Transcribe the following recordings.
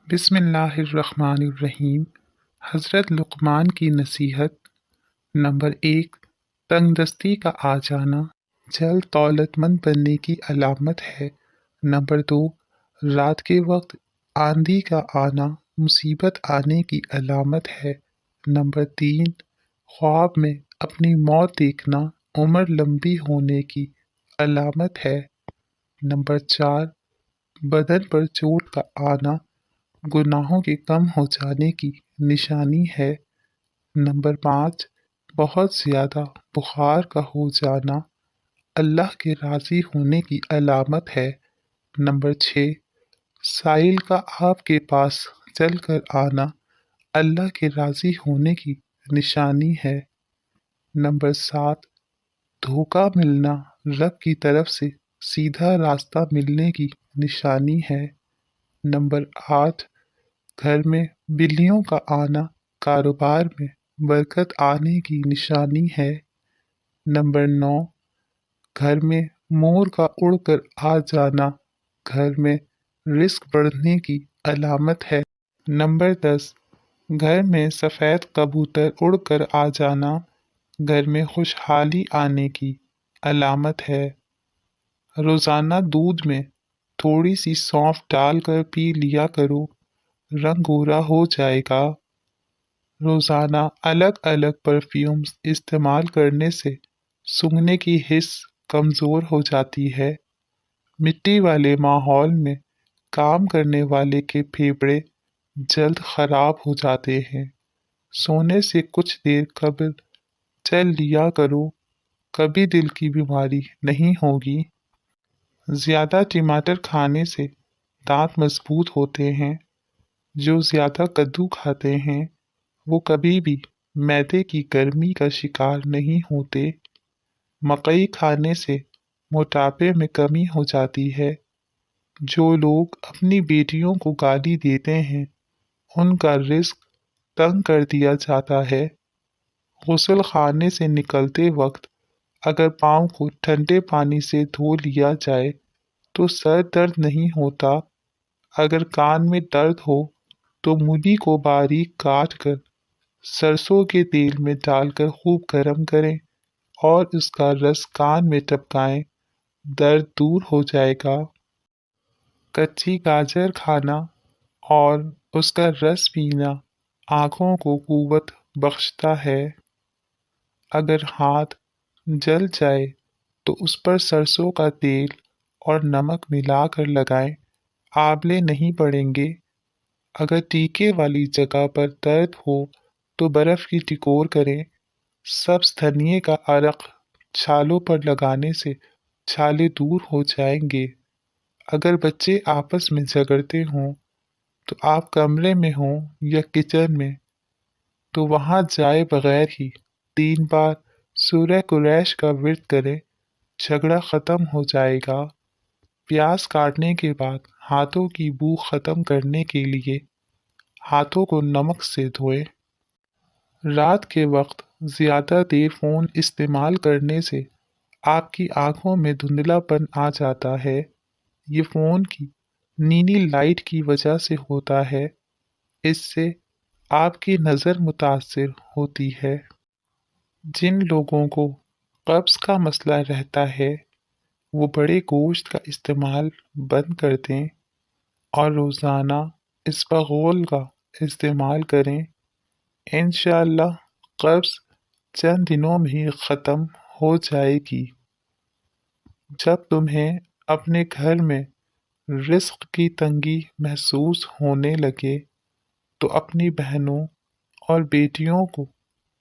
بسم اللہ الرحمن الرحیم۔ حضرت لقمان کی نصیحت۔ نمبر 1، تنگ دستی کا آ جانا جلد دولت مند بننے کی علامت ہے۔ نمبر 2، رات کے وقت آندھی کا آنا مصیبت آنے کی علامت ہے۔ نمبر 3، خواب میں اپنی موت دیکھنا عمر لمبی ہونے کی علامت ہے۔ نمبر 4، بدن پر چوٹ کا آنا گناہوں کے کم ہو جانے کی نشانی ہے۔ نمبر 5، بہت زیادہ بخار کا ہو جانا اللہ کے راضی ہونے کی علامت ہے۔ نمبر 6، سائل کا آپ کے پاس چل کر آنا اللہ کے راضی ہونے کی نشانی ہے۔ نمبر 7، دھوکہ ملنا رب کی طرف سے سیدھا راستہ ملنے کی نشانی ہے۔ نمبر 8، گھر میں بلیوں کا آنا کاروبار میں برکت آنے کی نشانی ہے۔ نمبر 9، گھر میں مور کا اڑ کر آ جانا گھر میں رزق بڑھنے کی علامت ہے۔ نمبر 10، گھر میں سفید کبوتر اڑ کر آ جانا گھر میں خوشحالی آنے کی علامت ہے۔ روزانہ دودھ میں تھوڑی سی سونف ڈال کر پی لیا کرو، رنگ گورا ہو جائے گا۔ روزانہ الگ الگ پرفیومز استعمال کرنے سے سونگھنے کی حس کمزور ہو جاتی ہے۔ مٹی والے ماحول میں کام کرنے والے کے پھیپھڑے جلد خراب ہو جاتے ہیں۔ سونے سے کچھ دیر قبل چل لیا کرو، کبھی دل کی بیماری نہیں ہوگی۔ زیادہ ٹماٹر کھانے سے دانت مضبوط ہوتے ہیں۔ جو زیادہ کدو کھاتے ہیں وہ کبھی بھی معدے کی گرمی کا شکار نہیں ہوتے۔ مکئی کھانے سے موٹاپے میں کمی ہو جاتی ہے۔ جو لوگ اپنی بیٹیوں کو گالی دیتے ہیں ان کا رزق تنگ کر دیا جاتا ہے۔ غسل خانے سے نکلتے وقت اگر پاؤں کو ٹھنڈے پانی سے دھو لیا جائے تو سر درد نہیں ہوتا۔ اگر کان میں درد ہو تو مولی کو باریک کاٹ کر سرسوں کے تیل میں ڈال کر خوب گرم کریں اور اس کا رس کان میں ٹپکائیں، درد دور ہو جائے گا۔ کچی گاجر کھانا اور اس کا رس پینا آنکھوں کو قوت بخشتا ہے۔ اگر ہاتھ جل جائے تو اس پر سرسوں کا تیل اور نمک ملا کر لگائیں، آبلے نہیں پڑیں گے۔ اگر ٹیکے والی جگہ پر درد ہو تو برف کی ٹکور کریں۔ سبز دھنیے کا عرق چھالوں پر لگانے سے چھالے دور ہو جائیں گے۔ اگر بچے آپس میں جھگڑتے ہوں تو آپ کمرے میں ہوں یا کچن میں تو وہاں جائے بغیر ہی 3 بار سورہ قریش کا ورد کریں، جھگڑا ختم ہو جائے گا۔ پیاز کاٹنے کے بعد ہاتھوں کی بو ختم کرنے کے لیے ہاتھوں کو نمک سے دھوئیں۔ رات کے وقت زیادہ دیر فون استعمال کرنے سے آپ کی آنکھوں میں دھندلا پن آ جاتا ہے۔ یہ فون کی نیلی لائٹ کی وجہ سے ہوتا ہے۔ اس سے آپ کی نظر متاثر ہوتی ہے۔ جن لوگوں کو قبض کا مسئلہ رہتا ہے وہ بڑے گوشت کا استعمال بند کر دیں اور روزانہ اسپغول کا استعمال کریں۔ انشاءاللہ قبض چند دنوں میں ہی ختم ہو جائے گی۔ جب تمہیں اپنے گھر میں رزق کی تنگی محسوس ہونے لگے تو اپنی بہنوں اور بیٹیوں کو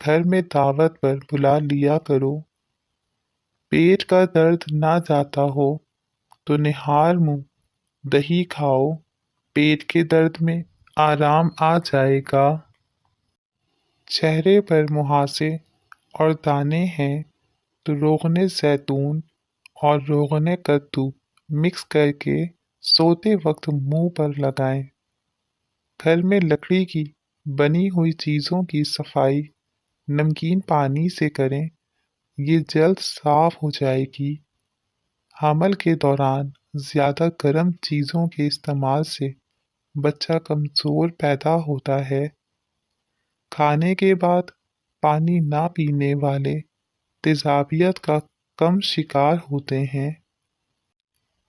گھر میں دعوت پر بلا لیا کرو۔ پیٹ کا درد نہ جاتا ہو تو نہار منہ دہی کھاؤ، پیٹ کے درد میں آرام آ جائے گا۔ چہرے پر مہاسے اور دانے ہیں تو روغن زیتون اور روغن کدو مکس کر کے سوتے وقت منہ پر لگائیں۔ گھر میں لکڑی کی بنی ہوئی چیزوں کی صفائی نمکین پانی سے کریں، یہ جلد صاف ہو جائے گی۔ حمل کے دوران زیادہ گرم چیزوں کے استعمال سے بچہ کمزور پیدا ہوتا ہے۔ کھانے کے بعد پانی نہ پینے والے تیزابیت کا کم شکار ہوتے ہیں۔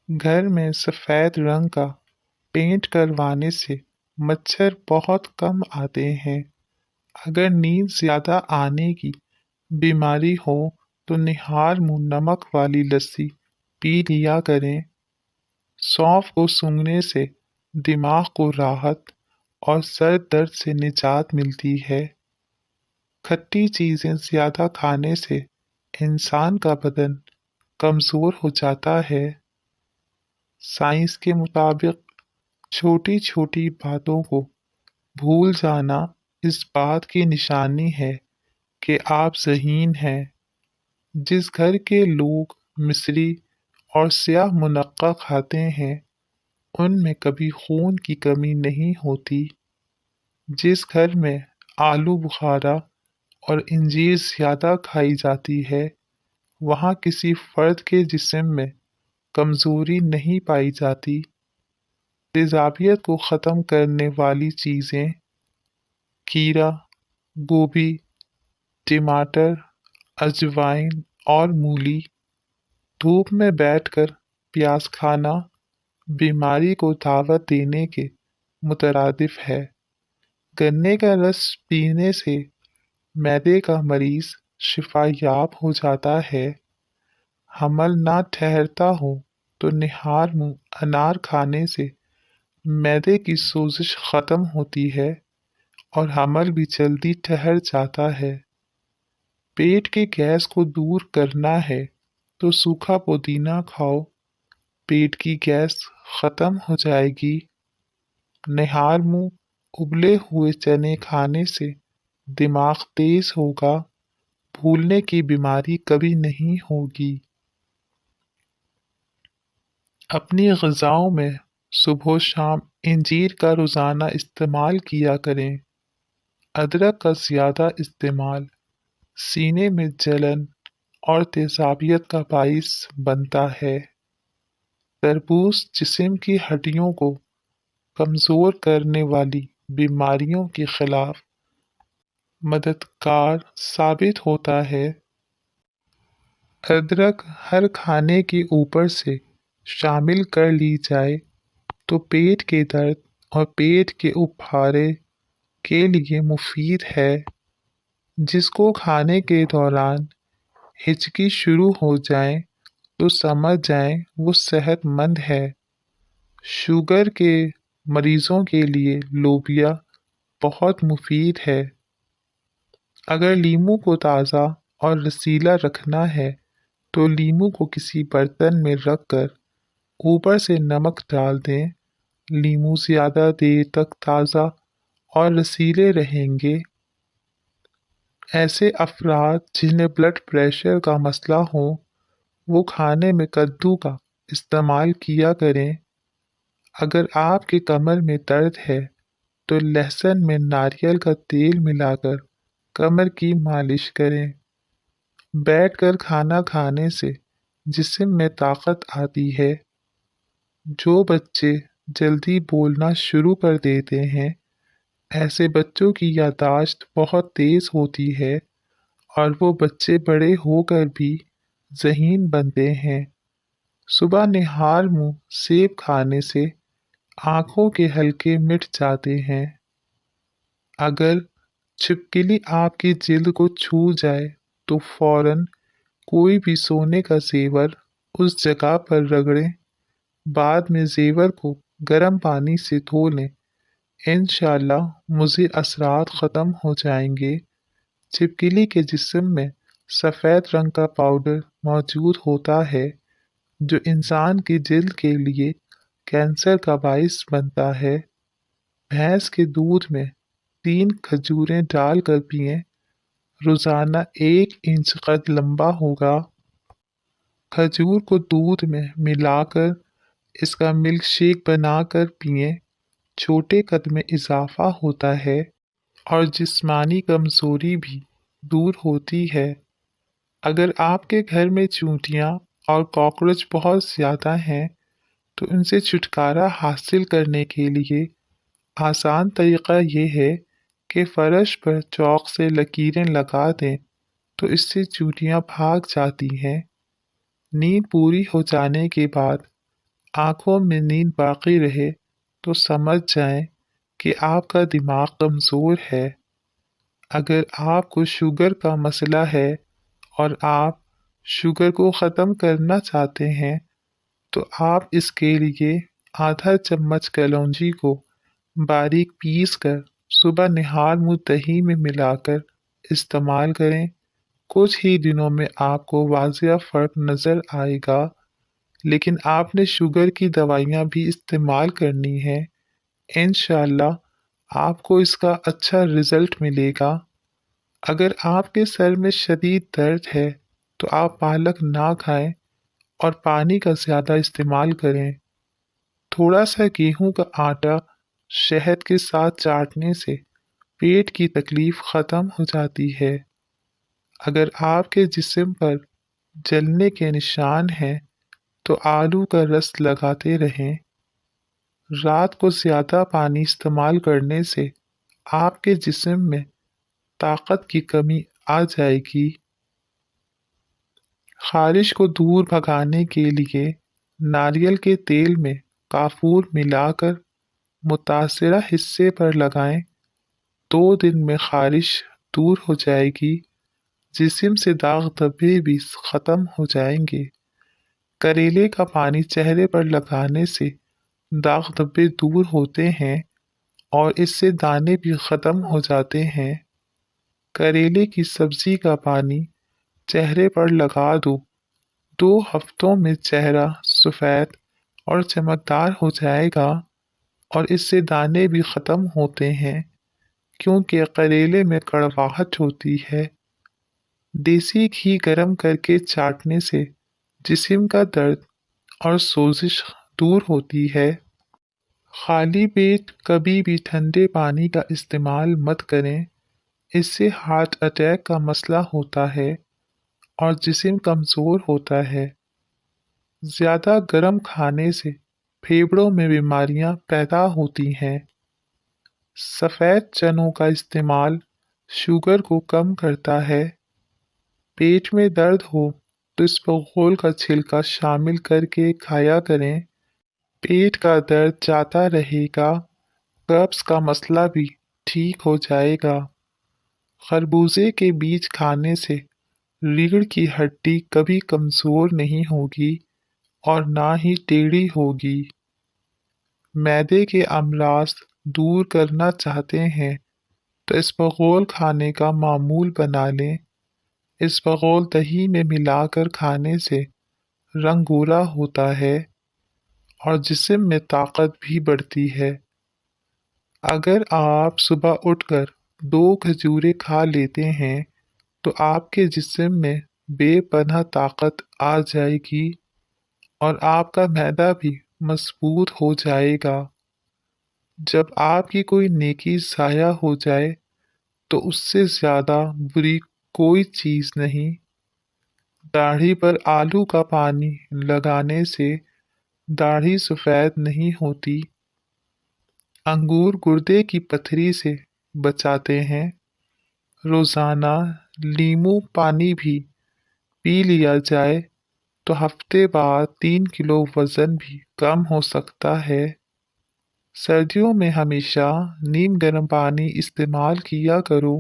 گھر میں سفید رنگ کا پینٹ کروانے سے مچھر بہت کم آتے ہیں۔ اگر نیند زیادہ آنے کی بیماری ہو تو نہار منہ نمک والی لسی پی لیا کریں۔ سونف کو سونگھنے سے دماغ کو راحت اور سر درد سے نجات ملتی ہے۔ کھٹی چیزیں زیادہ کھانے سے انسان کا بدن کمزور ہو جاتا ہے۔ سائنس کے مطابق چھوٹی چھوٹی باتوں کو بھول جانا اس بات کی نشانی ہے کہ آپ ذہین ہیں۔ جس گھر کے لوگ مصری اور سیاہ منقع کھاتے ہیں ان میں کبھی خون کی کمی نہیں ہوتی۔ جس گھر میں آلو بخارا اور انجیر زیادہ کھائی جاتی ہے وہاں کسی فرد کے جسم میں کمزوری نہیں پائی جاتی۔ تیزابیت کو ختم کرنے والی چیزیں کھیرا، گوبھی، ٹماٹر، اجوائن اور مولی۔ دھوپ میں بیٹھ کر پیاز کھانا بیماری کو دعوت دینے کے مترادف ہے۔ گنے کا رس پینے سے معدے کا مریض شفا یاب ہو جاتا ہے۔ حمل نہ ٹھہرتا ہو تو نہار منہ انار کھانے سے معدے کی سوزش ختم ہوتی ہے اور حمل بھی جلدی ٹھہر جاتا ہے۔ پیٹ کے گیس کو دور کرنا ہے تو سوکھا پودینہ کھاؤ، پیٹ کی گیس ختم ہو جائے گی۔ نہار منہ ابلے ہوئے چنے کھانے سے دماغ تیز ہوگا، بھولنے کی بیماری کبھی نہیں ہوگی۔ اپنی غذاؤں میں صبح و شام انجیر کا روزانہ استعمال کیا کریں۔ ادرک کا زیادہ استعمال سینے میں جلن اور تیزابیت کا باعث بنتا ہے۔ تربوز جسم کی ہڈیوں کو کمزور کرنے والی بیماریوں کے خلاف مددگار ثابت ہوتا ہے۔ ادرک ہر کھانے کے اوپر سے شامل کر لی جائے تو پیٹ کے درد اور پیٹ کے ابھارے کے لیے مفید ہے۔ جس کو کھانے کے دوران ہچکی شروع ہو جائے تو سمجھ جائیں وہ صحت مند ہے۔ شوگر کے مریضوں کے لیے لوبیا بہت مفید ہے۔ اگر لیموں کو تازہ اور رسیلا رکھنا ہے تو لیموں کو کسی برتن میں رکھ کر اوپر سے نمک ڈال دیں۔ لیموں زیادہ دیر تک تازہ اور رسیلے رہیں گے۔ ایسے افراد جنہیں بلڈ پریشر کا مسئلہ ہو وہ کھانے میں کدو کا استعمال کیا کریں۔ اگر آپ کے کمر میں درد ہے تو لہسن میں ناریل کا تیل ملا کر کمر کی مالش کریں۔ بیٹھ کر کھانا کھانے سے جسم میں طاقت آتی ہے۔ جو بچے جلدی بولنا شروع کر دیتے ہیں ایسے بچوں کی یادداشت بہت تیز ہوتی ہے اور وہ بچے بڑے ہو کر بھی ذہین بنتے ہیں۔ صبح نہار منہ سیب کھانے سے آنکھوں کے حلقے مٹ جاتے ہیں۔ اگر چھپکلی آپ کی جلد کو چھو جائے تو فوراً کوئی بھی سونے کا زیور اس جگہ پر رگڑیں۔ بعد میں زیور کو گرم پانی سے دھو لیں۔ انشاءاللہ مضر اثرات ختم ہو جائیں گے۔ چھپکلی کے جسم میں سفید رنگ کا پاؤڈر موجود ہوتا ہے جو انسان کی جلد کے لیے کینسر کا باعث بنتا ہے۔ بھینس کے دودھ میں 3 کھجوریں ڈال کر پئیں، روزانہ 1 انچ قد لمبا ہوگا۔ کھجور کو دودھ میں ملا کر اس کا ملک شیک بنا کر پئیں، چھوٹے قد میں اضافہ ہوتا ہے اور جسمانی کمزوری بھی دور ہوتی ہے۔ اگر آپ کے گھر میں چونٹیاں اور کاکروچ بہت زیادہ ہیں تو ان سے چھٹکارا حاصل کرنے کے لیے آسان طریقہ یہ ہے کہ فرش پر چاک سے لکیریں لگا دیں تو اس سے چوٹیاں بھاگ جاتی ہیں۔ نیند پوری ہو جانے کے بعد آنکھوں میں نیند باقی رہے تو سمجھ جائیں کہ آپ کا دماغ کمزور ہے۔ اگر آپ کو شوگر کا مسئلہ ہے اور آپ شوگر کو ختم کرنا چاہتے ہیں تو آپ اس کے لیے آدھا چمچ کلونجی کو باریک پیس کر صبح نہار منہ دہی میں ملا کر استعمال کریں۔ کچھ ہی دنوں میں آپ کو واضح فرق نظر آئے گا، لیکن آپ نے شوگر کی دوائیاں بھی استعمال کرنی ہیں۔ انشاءاللہ آپ کو اس کا اچھا رزلٹ ملے گا۔ اگر آپ کے سر میں شدید درد ہے تو آپ پالک نہ کھائیں اور پانی کا زیادہ استعمال کریں۔ تھوڑا سا گیہوں کا آٹا شہد کے ساتھ چاٹنے سے پیٹ کی تکلیف ختم ہو جاتی ہے۔ اگر آپ کے جسم پر جلنے کے نشان ہیں تو آلو کا رس لگاتے رہیں۔ رات کو زیادہ پانی استعمال کرنے سے آپ کے جسم میں طاقت کی کمی آ جائے گی۔ خارش کو دور بھگانے کے لیے ناریل کے تیل میں کافور ملا کر متاثرہ حصے پر لگائیں۔ 2 دن میں خارش دور ہو جائے گی۔ جسم سے داغ دھبے بھی ختم ہو جائیں گے۔ کریلے کا پانی چہرے پر لگانے سے داغ دھبے دور ہوتے ہیں اور اس سے دانے بھی ختم ہو جاتے ہیں۔ کریلے کی سبزی کا پانی چہرے پر لگا دو۔ 2 ہفتوں میں چہرہ سفید اور چمکدار ہو جائے گا اور اس سے دانے بھی ختم ہوتے ہیں کیونکہ کریلے میں کڑواہٹ ہوتی ہے۔ دیسی گھی گرم کر کے چاٹنے سے جسم کا درد اور سوزش دور ہوتی ہے۔ خالی پیٹ کبھی بھی ٹھنڈے پانی کا استعمال مت کریں، اس سے ہارٹ اٹیک کا مسئلہ ہوتا ہے اور جسم کمزور ہوتا ہے۔ زیادہ گرم کھانے سے پھیپھڑوں میں بیماریاں پیدا ہوتی ہیں۔ سفید چنوں کا استعمال شوگر کو کم کرتا ہے۔ پیٹ میں درد ہو تو اسبغول کا چھلکا شامل کر کے کھایا کریں۔ پیٹ کا درد جاتا رہے گا، قبض کا مسئلہ بھی ٹھیک ہو جائے گا۔ خربوزے کے بیج کھانے سے ریڑھ کی ہڈی کبھی کمزور نہیں ہوگی اور نہ ہی ٹیڑھی ہوگی۔ معدے کے امراض دور کرنا چاہتے ہیں تو اسبغول کھانے کا معمول بنا لیں۔ اسبغول دہی میں ملا کر کھانے سے رنگ گورا ہوتا ہے اور جسم میں طاقت بھی بڑھتی ہے۔ اگر آپ صبح اٹھ کر 2 کھجوریں کھا لیتے ہیں تو آپ کے جسم میں بے پناہ طاقت آ جائے گی اور آپ کا معدہ بھی مضبوط ہو جائے گا۔ جب آپ کی کوئی نیکی ضائع ہو جائے تو اس سے زیادہ بری کوئی چیز نہیں۔ داڑھی پر آلو کا پانی لگانے سے داڑھی سفید نہیں ہوتی۔ انگور گردے کی پتھری سے بچاتے ہیں۔ روزانہ لیموں پانی بھی پی لیا جائے تو ہفتے بعد 3 کلو وزن بھی کم ہو سکتا ہے۔ سردیوں میں ہمیشہ نیم گرم پانی استعمال کیا کرو۔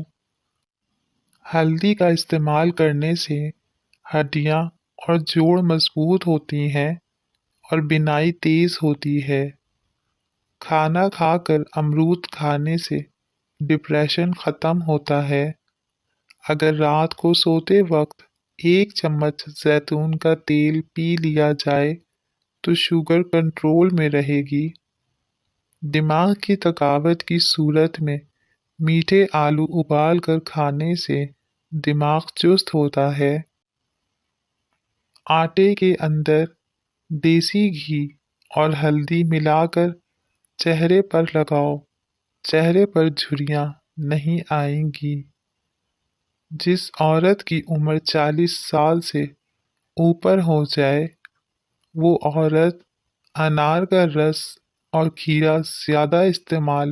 ہلدی کا استعمال کرنے سے ہڈیاں اور جوڑ مضبوط ہوتی ہیں اور بینائی تیز ہوتی ہے۔ کھانا کھا کر امرود کھانے سے ڈپریشن ختم ہوتا ہے۔ اگر رات کو سوتے وقت 1 چمچ زیتون کا تیل پی لیا جائے تو شوگر کنٹرول میں رہے گی۔ دماغ کی تھکاوٹ کی صورت میں میٹھے آلو ابال کر کھانے سے دماغ چست ہوتا ہے۔ آٹے کے اندر دیسی گھی اور ہلدی ملا کر چہرے پر لگاؤ، چہرے پر جھریاں نہیں آئیں گی۔ جس عورت کی عمر 40 سال سے اوپر ہو جائے وہ عورت انار کا رس اور کھیرا زیادہ استعمال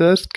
10